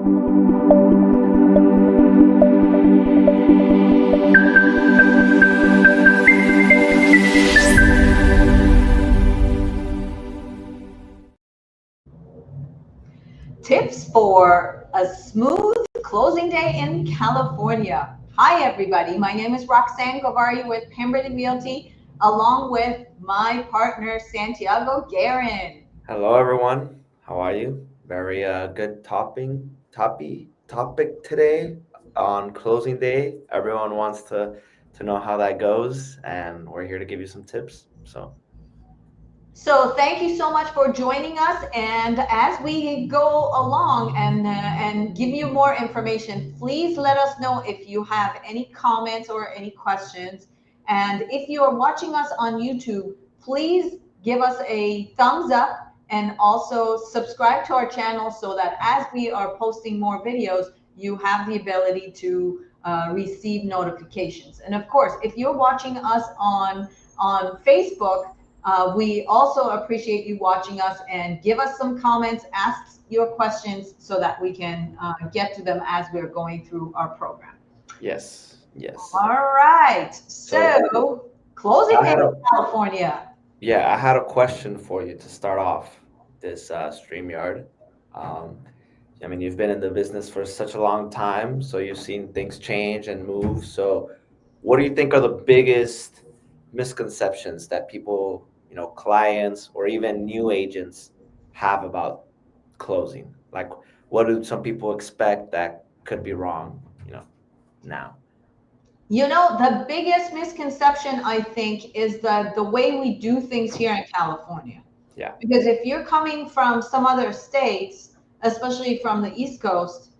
Tips for a smooth closing day in California. Hi, everybody. My name is Roxanne Govari with Pemberton Realty, along with my partner, Santiago Guerin. Hello, everyone. How are you? Very good topic today on closing day. Everyone wants to know how that goes, and we're here to give you some tips. So thank you so much for joining us. And as we go along and give you more information, please let us know if you have any comments or any questions. And if you are watching us on YouTube, please give us a thumbs up and also subscribe to our channel so that as we are posting more videos, you have the ability to receive notifications. And of course, if you're watching us on Facebook, we also appreciate you watching us, and give us some comments, ask your questions so that we can get to them as we're going through our program. Yes, yes. All right. So So closing I day had in a California. yeah, I had a question for you to start off this StreamYard. Um, I mean, you've been in the business for such a long time, so you've seen things change and move. So, what do you think are the biggest misconceptions that people, clients or even new agents have about closing? Like, what do some people expect that could be wrong, now? You know, the biggest misconception, I think, is the way we do things here in California. Yeah. Because if you're coming from some other states, especially from the East Coast,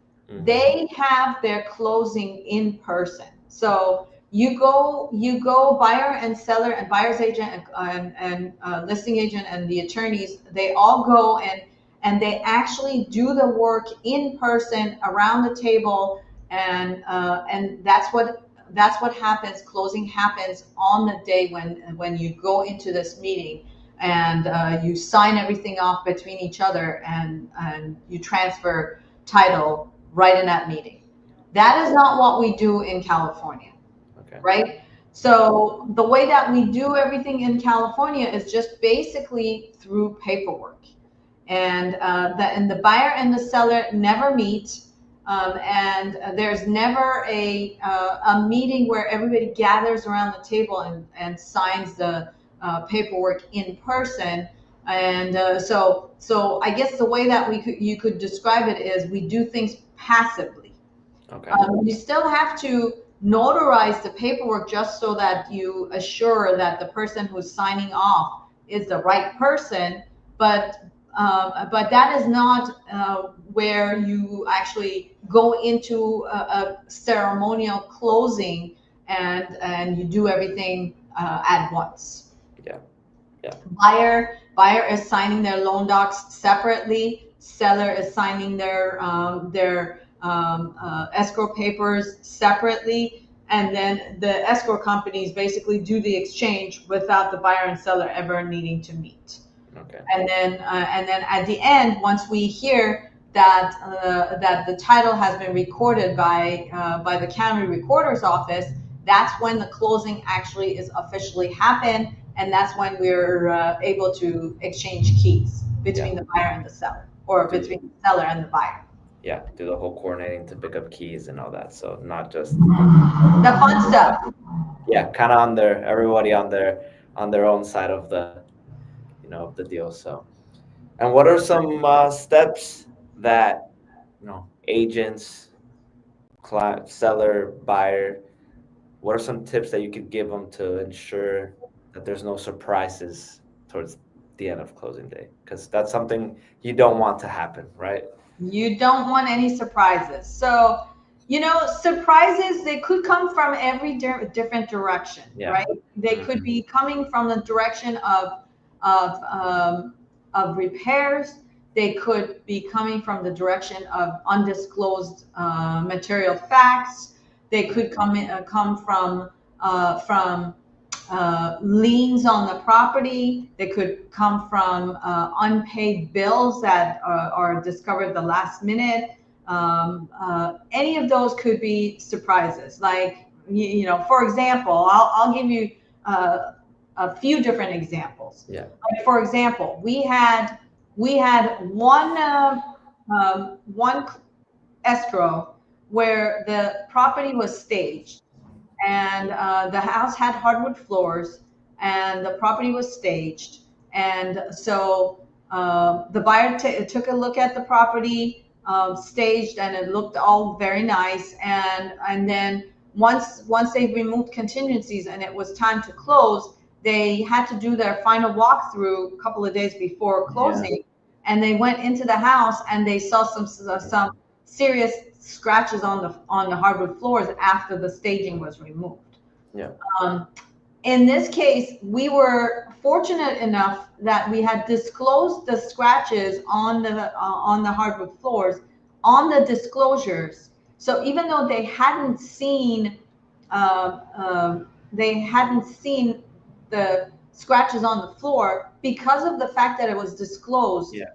they have their closing in person. So you go buyer and seller and buyer's agent and listing agent and the attorneys, they all go and they actually do the work in person around the table, and that's what happens. Closing happens on the day when you go into this meeting, and you sign everything off between each other, and you transfer title right in that meeting. That is not what we do in California, Okay. right? So the way that we do everything in California is just basically through paperwork, and the buyer and the seller never meet. And there's never a meeting where everybody gathers around the table and signs the paperwork in person. And so I guess the way that you could describe it is we do things passively. Okay. You still have to notarize the paperwork just so that you assure that the person who's signing off is the right person, but but that is not where you actually go into a ceremonial closing and you do everything at once. Yeah. Yeah. Buyer is signing their loan docs separately. Seller is signing their escrow papers separately, and then the escrow companies basically do the exchange without the buyer and seller ever needing to meet. Okay. And then at the end, once we hear that the title has been recorded by the county recorder's office, that's when the closing actually is officially happened, and that's when we're able to exchange keys between the buyer and the seller, or between the seller and the buyer. Yeah, do the whole coordinating to pick up keys and all that. So not just The fun stuff. yeah, kind of everybody on their own side of of the deal. So, and what are some steps that agents, client, seller, buyer? What are some tips that you could give them to ensure that there's no surprises towards the end of closing day? Because that's something you don't want to happen, right? You don't want any surprises. So, surprises, they could come from every different direction, Yeah. right? They could be coming from the direction of repairs. They could be coming from the direction of undisclosed material facts. They could come from liens on the property. They could come from unpaid bills that are discovered the last minute. any of those could be surprises. Like, for example, I'll give you a few different examples. Yeah. Like, for example, we had one escrow where the property was staged, and the house had hardwood floors, and the property was staged. And so the buyer took a look at the property, staged, and it looked all very nice. And then once they removed contingencies and it was time to close, they had to do their final walkthrough a couple of days before Yeah. closing, and they went into the house and they saw some serious scratches on the hardwood floors after the staging was removed. Yeah. Um, in this case, we were fortunate enough that we had disclosed the scratches on the hardwood floors on the disclosures. So even though they hadn't seen the scratches on the floor, because of the fact that it was disclosed, Yeah.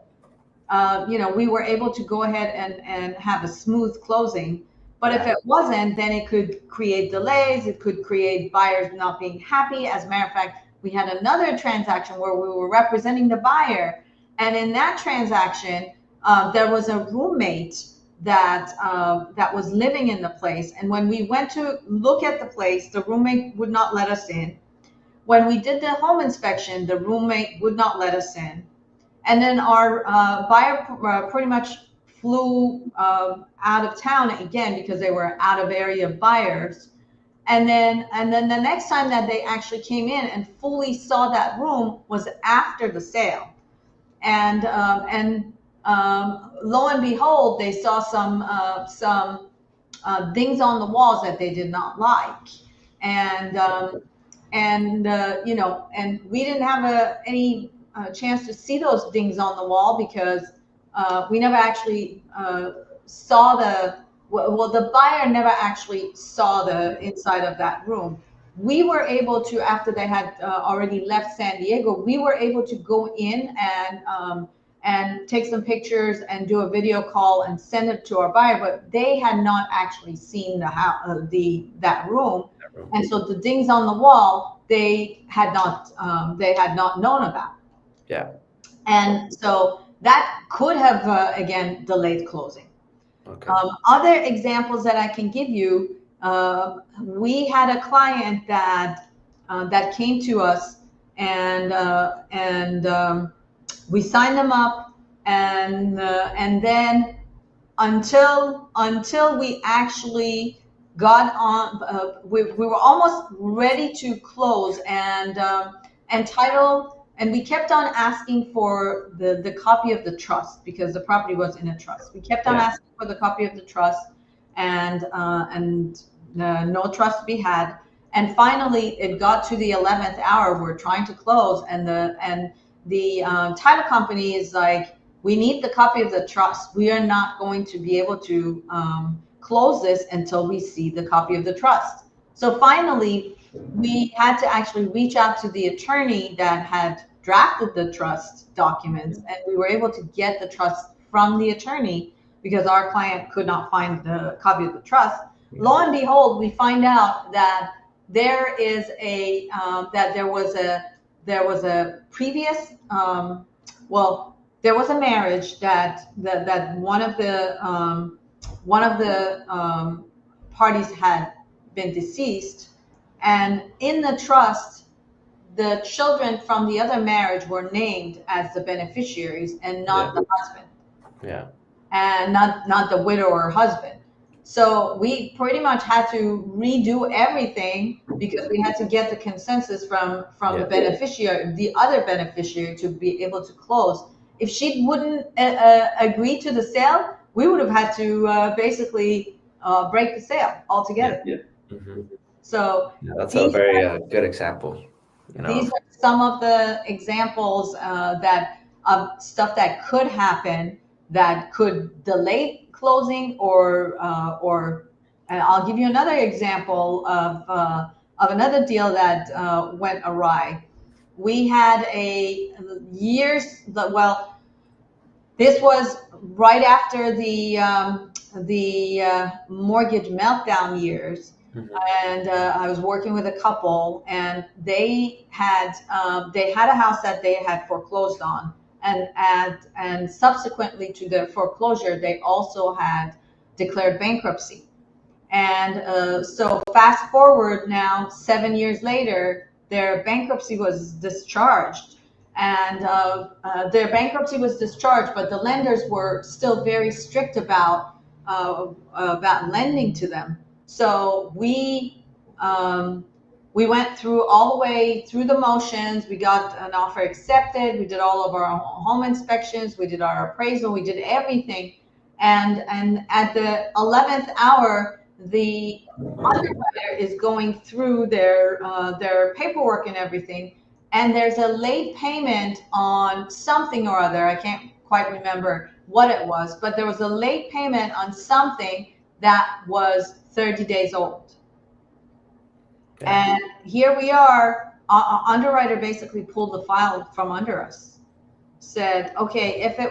we were able to go ahead and have a smooth closing. But if Yeah. it wasn't, then it could create delays. It could create buyers not being happy. As a matter of fact, we had another transaction where we were representing the buyer. And in that transaction, there was a roommate that was living in the place. And when we went to look at the place, the roommate would not let us in. When we did the home inspection, the roommate would not let us in. And then our buyer pretty much flew out of town again because they were out of area buyers. And then the next time that they actually came in and fully saw that room was after the sale. And lo and behold, they saw some things on the walls that they did not like. And we didn't have any chance to see those things on the wall because we never actually saw the buyer never actually saw the inside of that room. We were able to, after they had already left San Diego, we were able to go in and take some pictures and do a video call and send it to our buyer, but they had not actually seen that room. That room. And so the things on the wall they had not known about. Yeah. And so that could have again delayed closing. Okay. Other examples that I can give you, we had a client that came to us, and we signed them up, and then until we actually got on, we were almost ready to close, and title, and we kept on asking for the copy of the trust because the property was in a trust. We kept on Yeah. asking for the copy of the trust, and no trust to be had. And finally, it got to the 11th hour. We're trying to close, and the title company is like, we need the copy of the trust. We are not going to be able to close this until we see the copy of the trust. So finally, we had to actually reach out to the attorney that had drafted the trust documents, and we were able to get the trust from the attorney because our client could not find the copy of the trust. Lo and behold, we find out that there is there was a previous there was a marriage that one of the parties had been deceased, and in the trust, the children from the other marriage were named as the beneficiaries and not the husband, Yeah. and not the widow or husband. So we pretty much had to redo everything because we had to get the consensus from the Yeah. beneficiary, the other beneficiary, to be able to close. If she wouldn't agree to the sale, we would have had to basically break the sale altogether. Yeah. Hmm. So Yeah, that's a these very good example. You these know. are some of the examples that of stuff that could happen that could delay closing, or and I'll give you another example of another deal that went awry. We had a years well, this was right after the mortgage meltdown years, Mhm. and I was working with a couple, and they had a house that they had foreclosed on, and subsequently to the foreclosure, they also had declared bankruptcy. And so fast forward now, 7 years later, their bankruptcy was discharged. And their bankruptcy was discharged, but the lenders were still very strict about lending to them. So we went through all the way through the motions. We got an offer accepted. We did all of our home inspections. We did our appraisal. We did everything. And at the 11th hour, the underwriter is going through their paperwork and everything, and there's a late payment on something or other. I can't quite remember what it was, but there was a late payment on something that was 30 days old. Yeah. And here we are, underwriter basically pulled the file from under us. Said, okay, if it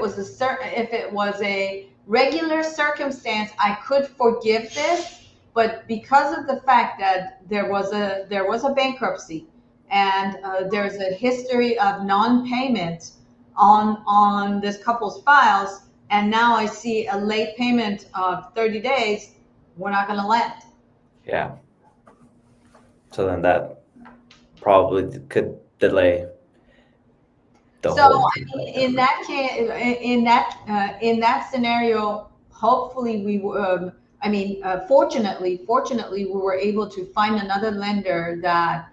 was a regular circumstance, I could forgive this, but because of the fact that there was a bankruptcy, and there's a history of non-payment on this couple's files, and now I see a late payment of 30 days, we're not going to lend. Yeah. So then that probably could delay the So whole I mean, transaction. in that case, in that scenario, hopefully I mean, fortunately, we were able to find another lender that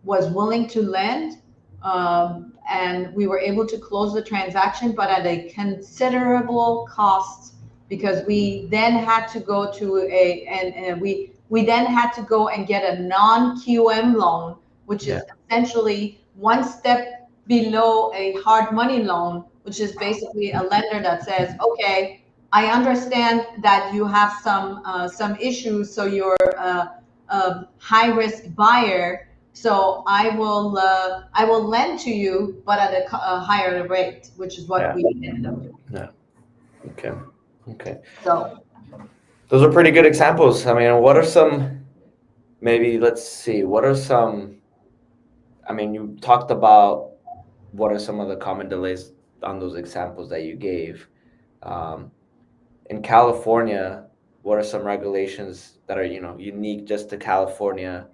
was willing to lend, and we were able to close the transaction, but at a considerable cost, because we then had to go to we then had to go and get a non-QM loan, which Yeah. is essentially one step below a hard money loan, which is basically a lender that says, okay, I understand that you have some issues, so you're a high risk buyer, so I will lend to you, but at a higher rate, which is what Yeah. we ended up doing. Yeah. Okay. Okay. So Those are pretty good examples. I mean, what are some, maybe let's see, what are some, I mean, you talked about what are some of the common delays on those examples that you gave. Um, in California, what are some regulations that are, unique just to California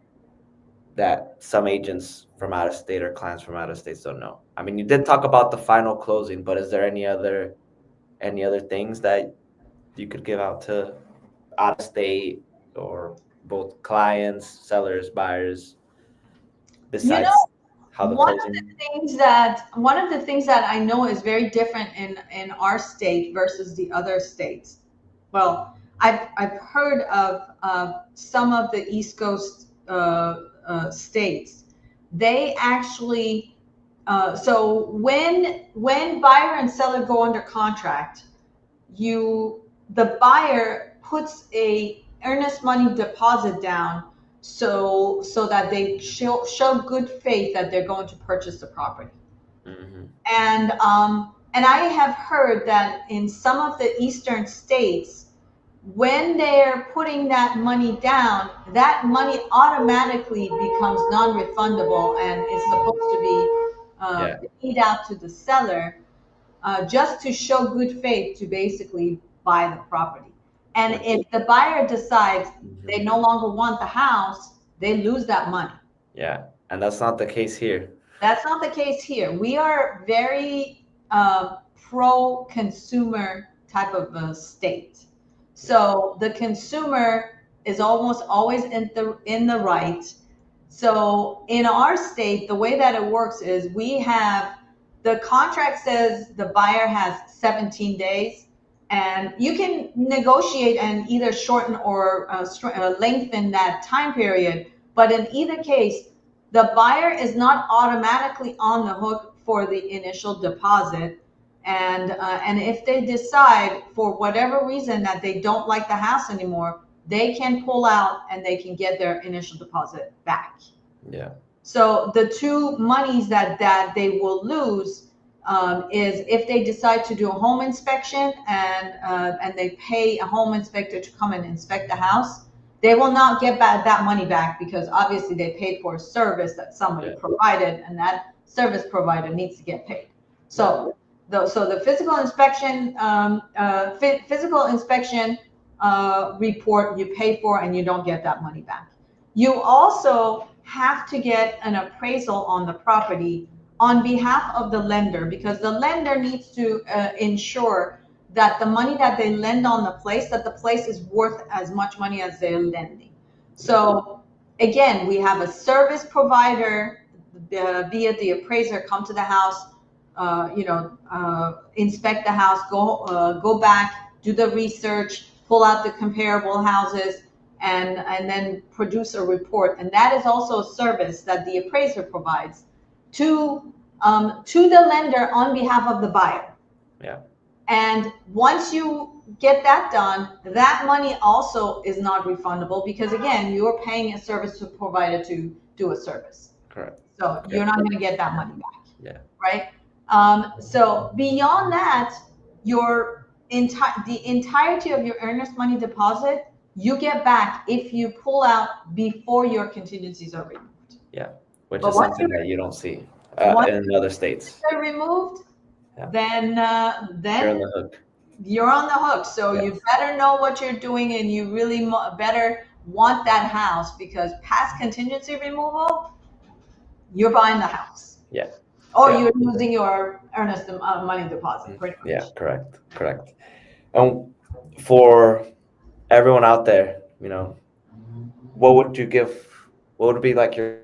that some agents from out of state or clients from out of states don't know? I mean, you did talk about the final closing, but is there any other things that you could give out to out of state or both clients, sellers, buyers, you know, besides how the one of the closing? things that I know is very different in our state versus the other states. Well, I've heard of some of the East Coast states. They actually so when buyer and seller go under contract, the buyer puts a earnest money deposit down, so that they show good faith that they're going to purchase the property. Hmm. And I have heard that in some of the eastern states, when they're putting that money down, that money automatically becomes non-refundable and is supposed to be Yeah. paid out to the seller, just to show good faith to basically buy the property. And Which, if the buyer decides they mhm. no longer want the house, they lose that money. Yeah, and that's not the case here. That's not the case here. We are very pro-consumer type of a state. So the consumer is almost always in the right. So in our state, the way that it works is the contract says the buyer has 17 days, and you can negotiate and either shorten or lengthen that time period. But in either case, the buyer is not automatically on the hook for the initial deposit. And if they decide for whatever reason that they don't like the house anymore, they can pull out and they can get their initial deposit back. Yeah. So the two monies that they will lose, is if they decide to do a home inspection and they pay a home inspector to come and inspect the house, they will not get back that money back because obviously they paid for a service that somebody Yeah. provided, and that service provider needs to get paid. Yeah. So the physical inspection physical inspection report you pay for, and you don't get that money back. You also have to get an appraisal on the property on behalf of the lender, because the lender needs to ensure that the money that they lend on the place, that the place is worth as much money as they're lending. So again, we have a service provider via the appraiser come to the house, inspect the house, go back, do the research, pull out the comparable houses, and then produce a report. And that is also a service that the appraiser provides to the lender on behalf of the buyer. Yeah. And once you get that done, that money also is not refundable because again, you're paying a service provider to do a service. Correct. So you're not going to get that money back. Yeah. Right. So beyond that, the entirety of your earnest money deposit you get back if you pull out before your contingencies are removed. Yeah. Which is something that you don't see in other states. They're removed, Yeah. then You're on the hook. You're on the hook. So Yes. you better know what you're doing, and you really better want that house, because past contingency removal, you're buying the house. Yeah. Or Yeah. you're losing your earnest money deposit, pretty much. Yeah, correct. And for everyone out there, what would you give? What would be like your?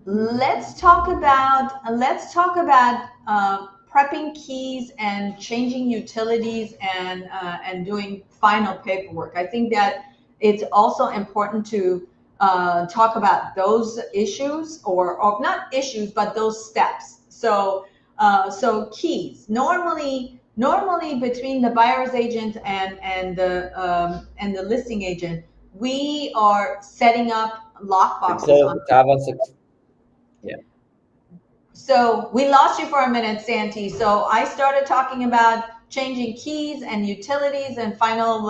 Let's talk about prepping keys and changing utilities and doing final paperwork. I think that it's also important to talk about those issues, or not issues, but those steps. So keys. Normally between the buyer's agent and the listing agent, we are setting up lock boxes on. Yeah. So we lost you for a minute, Santi. So I started talking about changing keys and utilities and final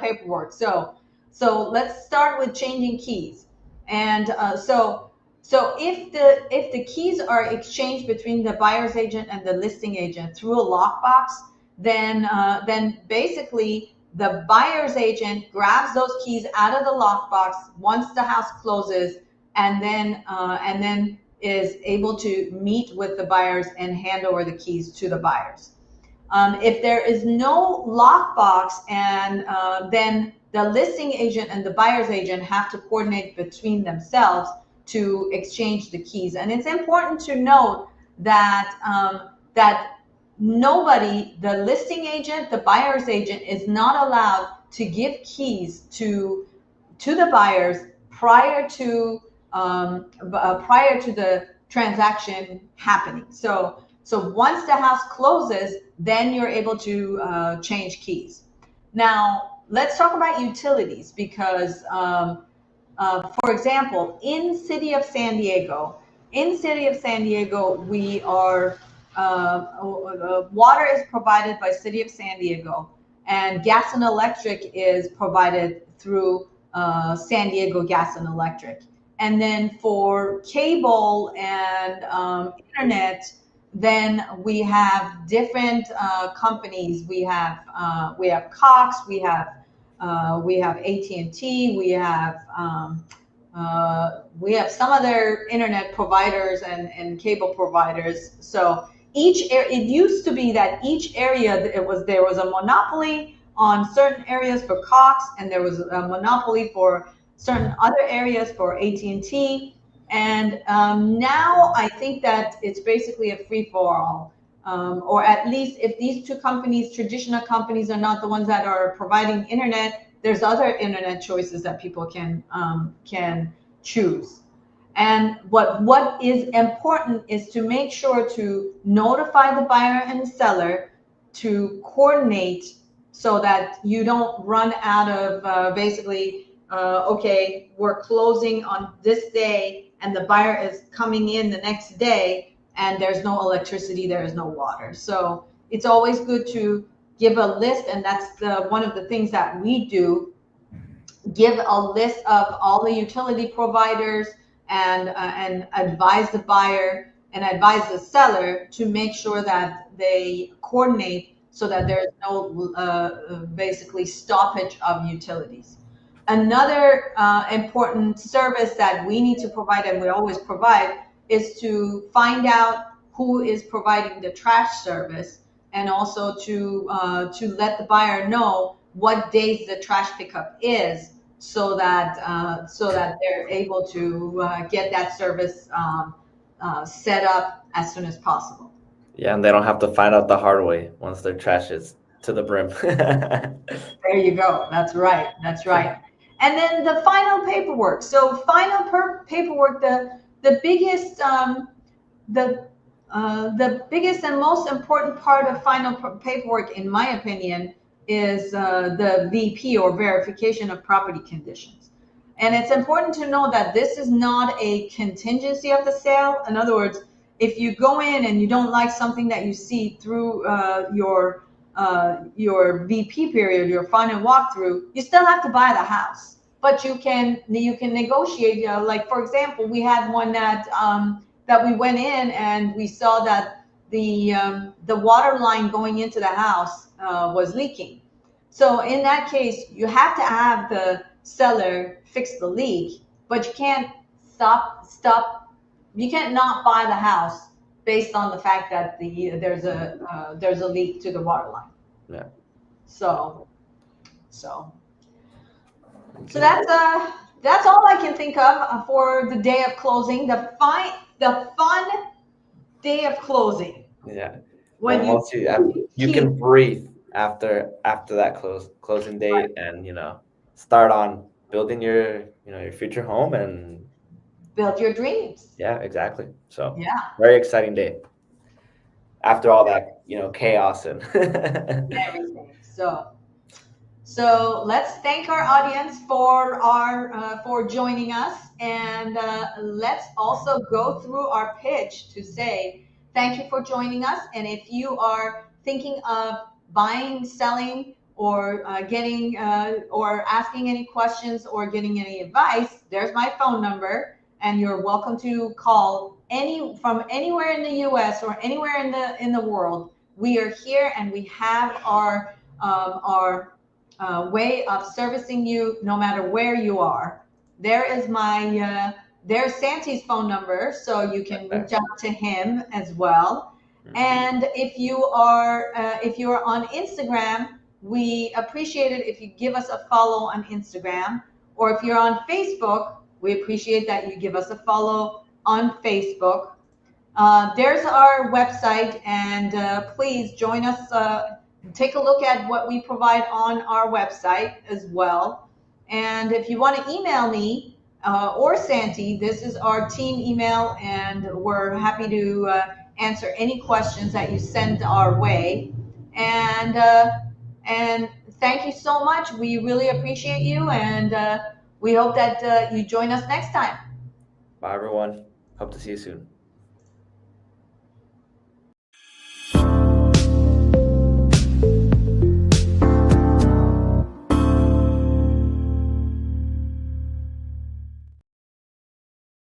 paperwork. So let's start with changing keys. And so if the keys are exchanged between the buyer's agent and the listing agent through a lockbox, then basically the buyer's agent grabs those keys out of the lockbox once the house closes, and then is able to meet with the buyers and hand over the keys to the buyers. If there is no lockbox, and then the listing agent and the buyer's agent have to coordinate between themselves to exchange the keys. And it's important to note that that nobody, the listing agent, the buyer's agent, is not allowed to give keys to the buyers prior to the transaction happening. So once the house closes, then you're able to change keys. Now let's talk about utilities, because for example, in City of San Diego, we are water is provided by City of San Diego, and gas and electric is provided through San Diego Gas and Electric. And then for cable and internet, then we have different companies. We have Cox, we have AT&T, we have some other internet providers and cable providers. So it used to be that each area there was a monopoly on certain areas for Cox, and there was a monopoly for certain other areas for AT&T. And now I think that it's basically a free-for-all, or at least if these two companies, traditional companies, are not the ones that are providing internet, there's other internet choices that people can choose. And what is important is to make sure to notify the buyer and the seller to coordinate, so that you don't run out of okay, we're closing on this day, and the buyer is coming in the next day and there's no electricity, there is no water. So it's always good to give a list, and that's one of the things that we do, give a list of all the utility providers, and advise the buyer and advise the seller to make sure that they coordinate so that there's no basically stoppage of utilities. Another important service that we need to provide, and we always provide, is to find out who is providing the trash service, and also to let the buyer know what days the trash pickup is, so that they're able to get that service set up as soon as possible. Yeah, and they don't have to find out the hard way once their trash is to the brim. There you go. That's right. That's right. And then the final paperwork. So final paperwork, the biggest the biggest and most important part of final paperwork, in my opinion, is the VP, or verification of property conditions. And it's important to know that this is not a contingency of the sale. In other words, if you go in and you don't like something that you see through your VP period, your final walkthrough, you still have to buy the house. But you can negotiate. Like, for example, we had one that we went in and we saw that the water line going into the house was leaking. So in that case, you have to have the seller fix the leak, but you can't stop. You can't not buy the house based on the fact that there's a leak to the water line. Yeah. So so so Okay. that's all I can think of for the day of closing. The fun day of closing, Yeah. when you Once you keep can breathe after that closing date, and start on building your future home. And build your dreams. yeah, exactly. So Yeah, very exciting day after all that chaos and everything. So let's thank our audience for joining us, and let's also go through our pitch to say thank you for joining us. And if you are thinking of buying, selling, or getting or asking any questions or getting any advice, there's my phone number, and you're welcome to call from anywhere in the U.S. or anywhere in the world. We are here, and we have our way of servicing you no matter where you are. There is there's Santi's phone number, so you can reach perfect. out to him as well. Mhm. And if you are on Instagram, we appreciate it if you give us a follow on Instagram. Or if you're on Facebook, we appreciate that you give us a follow on Facebook. There's our website, and please join us. Take a look at what we provide on our website as well. And if you want to email me or Santi, this is our team email, and we're happy to answer any questions that you send our way. And thank you so much. We really appreciate you, and we hope that you join us next time. Bye, everyone. Hope to see you soon.